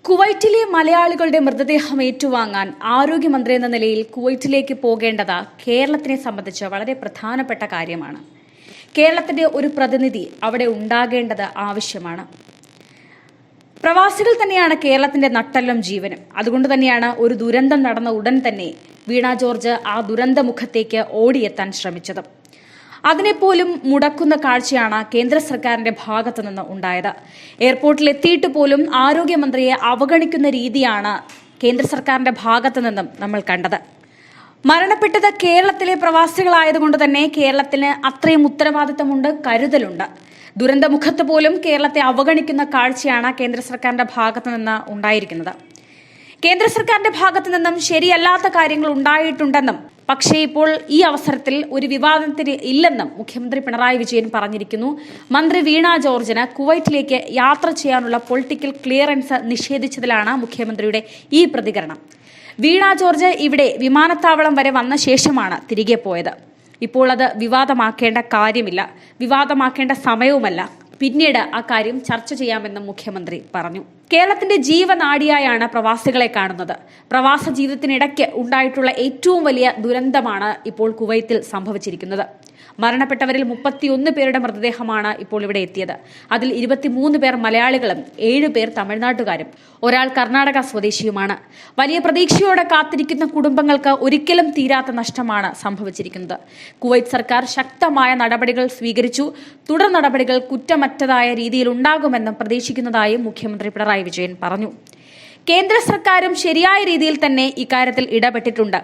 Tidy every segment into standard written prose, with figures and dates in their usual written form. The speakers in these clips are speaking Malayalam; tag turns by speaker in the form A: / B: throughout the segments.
A: കുവൈറ്റിലെ മലയാളികളുടെ മൃതദേഹം ഏറ്റുവാങ്ങാൻ ആരോഗ്യമന്ത്രി എന്ന നിലയിൽ കുവൈറ്റിലേക്ക് പോകേണ്ടത് കേരളത്തിനെ സംബന്ധിച്ച് വളരെ പ്രധാനപ്പെട്ട കാര്യമാണ്. കേരളത്തിന്റെ ഒരു പ്രതിനിധി അവിടെ ഉണ്ടാകേണ്ടത് ആവശ്യമാണ്. പ്രവാസികൾ തന്നെയാണ് കേരളത്തിന്റെ നട്ടെല്ലും ജീവനും. അതുകൊണ്ട് തന്നെയാണ് ഒരു ദുരന്തം നടന്ന ഉടൻ തന്നെ വീണ ജോർജ് ആ ദുരന്തമുഖത്തേക്ക് ഓടിയെത്താൻ ശ്രമിച്ചത്. അതിനെപ്പോലും മുടക്കുന്ന കാഴ്ചയാണ് കേന്ദ്ര സർക്കാരിന്റെ ഭാഗത്തു നിന്ന് ഉണ്ടായത്. എയർപോർട്ടിൽ എത്തിയിട്ട് പോലും ആരോഗ്യമന്ത്രിയെ അവഗണിക്കുന്ന രീതിയാണ് കേന്ദ്ര സർക്കാരിന്റെ ഭാഗത്തു നിന്നും നമ്മൾ കണ്ടത്. മരണപ്പെട്ടത് കേരളത്തിലെ പ്രവാസികളായതുകൊണ്ട് തന്നെ കേരളത്തിന് അത്രയും ഉത്തരവാദിത്തമുണ്ട്, കരുതലുണ്ട്. ദുരന്തമുഖത്ത് പോലും കേരളത്തെ അവഗണിക്കുന്ന കാഴ്ചയാണ് കേന്ദ്ര സർക്കാരിന്റെ ഭാഗത്തു നിന്ന് ഉണ്ടായിരിക്കുന്നത്. കേന്ദ്ര സർക്കാരിന്റെ ഭാഗത്തു നിന്നും ശരിയല്ലാത്ത കാര്യങ്ങൾ ഉണ്ടായിട്ടുണ്ടെന്നും പക്ഷേ ഇപ്പോൾ ഈ അവസരത്തിൽ ഒരു വിവാദത്തിന് ഇല്ലെന്നും മുഖ്യമന്ത്രി പിണറായി വിജയൻ പറഞ്ഞിരിക്കുന്നു. മന്ത്രി വീണ ജോർജിന് കുവൈറ്റിലേക്ക് യാത്ര ചെയ്യാനുള്ള പൊളിറ്റിക്കൽ ക്ലിയറൻസ് നിഷേധിച്ചതിലാണ് മുഖ്യമന്ത്രിയുടെ ഈ പ്രതികരണം. വീണ ജോർജ് ഇവിടെ വിമാനത്താവളം വരെ വന്ന ശേഷമാണ് തിരികെ പോയത്. ഇപ്പോൾ അത് വിവാദമാക്കേണ്ട കാര്യമില്ല, വിവാദമാക്കേണ്ട സമയവുമല്ല. പിന്നീട് ആ കാര്യം ചർച്ച ചെയ്യാമെന്നും മുഖ്യമന്ത്രി പറഞ്ഞു. കേരളത്തിന്റെ ജീവനാഡിയായാണ് പ്രവാസികളെ കാണുന്നത്. പ്രവാസ ജീവിതത്തിനിടയ്ക്ക് ഉണ്ടായിട്ടുള്ള ഏറ്റവും വലിയ ദുരന്തമാണ് ഇപ്പോൾ കുവൈത്തിൽ സംഭവിച്ചിരിക്കുന്നത്. മരണപ്പെട്ടവരിൽ 31 പേരുടെ മൃതദേഹമാണ് ഇപ്പോൾ ഇവിടെ എത്തിയത്. അതിൽ 23 പേർ മലയാളികളും 7 പേർ തമിഴ്നാട്ടുകാരും, ഒരാൾ കർണാടക സ്വദേശിയുമാണ്. വലിയ പ്രതീക്ഷയോടെ കാത്തിരിക്കുന്ന കുടുംബങ്ങൾക്ക് ഒരിക്കലും തീരാത്ത നഷ്ടമാണ് സംഭവിച്ചിരിക്കുന്നത്. കുവൈറ്റ് സർക്കാർ ശക്തമായ നടപടികൾ സ്വീകരിച്ചു. തുടർ നടപടികൾ കുറ്റമറ്റതായ രീതിയിൽ ഉണ്ടാകുമെന്നും പ്രതീക്ഷിക്കുന്നതായും മുഖ്യമന്ത്രി പിണറായി വിജയൻ പറഞ്ഞു. കേന്ദ്ര സർക്കാരും ശരിയായ രീതിയിൽ തന്നെ ഇക്കാര്യത്തിൽ ഇടപെട്ടിട്ടുണ്ട്.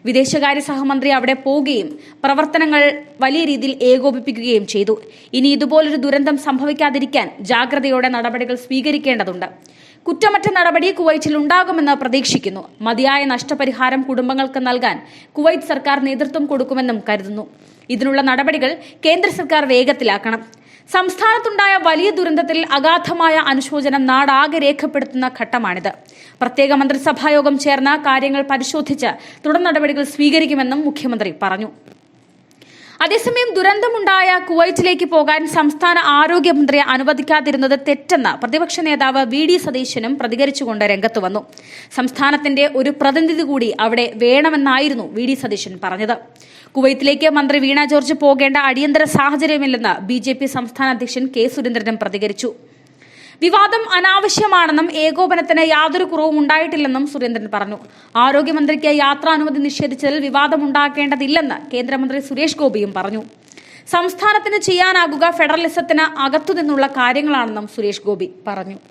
A: വിദേശകാര്യ സഹമന്ത്രി അവിടെ പോവുകയും പ്രവർത്തനങ്ങൾ വലിയ രീതിയിൽ ഏകോപിപ്പിക്കുകയും ചെയ്തു. ഇനി ഇതുപോലൊരു ദുരന്തം സംഭവിക്കാതിരിക്കാൻ ജാഗ്രതയോടെ നടപടികൾ സ്വീകരിക്കേണ്ടതുണ്ട്. കുറ്റമറ്റ നടപടി കുവൈറ്റിൽ ഉണ്ടാകുമെന്ന് പ്രതീക്ഷിക്കുന്നു. മതിയായ നഷ്ടപരിഹാരം കുടുംബങ്ങൾക്ക് നൽകാൻ കുവൈറ്റ് സർക്കാർ നേതൃത്വം കൊടുക്കുമെന്നും കരുതുന്നു. ഇതിനുള്ള നടപടികൾ കേന്ദ്ര സർക്കാർ വേഗത്തിലാക്കണം. സംസ്ഥാനത്തുണ്ടായ വലിയ ദുരന്തത്തിൽ അഗാധമായ അനുശോചനം നാടാകെ രേഖപ്പെടുത്തുന്ന ഘട്ടമാണിത്. പ്രത്യേക മന്ത്രിസഭായോഗം ചേർന്ന കാര്യങ്ങൾ പരിശോധിച്ച് തുടർ നടപടികൾ സ്വീകരിക്കുമെന്നും മുഖ്യമന്ത്രി പറഞ്ഞു. അതേസമയം ദുരന്തമുണ്ടായ കുവൈറ്റിലേക്ക് പോകാൻ സംസ്ഥാന ആരോഗ്യമന്ത്രിയെ അനുവദിക്കാതിരുന്നത് തെറ്റെന്ന് പ്രതിപക്ഷ നേതാവ് വി.ഡി. സതീശനും പ്രതികരിച്ചുകൊണ്ട് രംഗത്ത് വന്നു. സംസ്ഥാനത്തിന്റെ ഒരു പ്രതിനിധി കൂടി അവിടെ വേണമെന്നായിരുന്നു വി.ഡി. സതീശൻ പറഞ്ഞത്. കുവൈത്തിലേക്ക് മന്ത്രി വീണ ജോർജ് പോകേണ്ട അടിയന്തര സാഹചര്യമില്ലെന്ന് ബി.ജെ.പി. സംസ്ഥാന അധ്യക്ഷൻ കെ. സുരേന്ദ്രനും പ്രതികരിച്ചു. വിവാദം അനാവശ്യമാണെന്നും ഏകോപനത്തിന് യാതൊരു കുറവും ഉണ്ടായിട്ടില്ലെന്നും സുരേന്ദ്രൻ പറഞ്ഞു. ആരോഗ്യമന്ത്രിക്ക് യാത്രാനുമതി നിഷേധിച്ചതിൽ വിവാദമുണ്ടാക്കേണ്ടതില്ലെന്ന് കേന്ദ്രമന്ത്രി സുരേഷ് ഗോപിയും പറഞ്ഞു. സംസ്ഥാനത്തിന് ചെയ്യാനാകുക ഫെഡറലിസത്തിന് അകത്തുനിന്നുള്ള കാര്യങ്ങളാണെന്നും സുരേഷ് ഗോപി പറഞ്ഞു.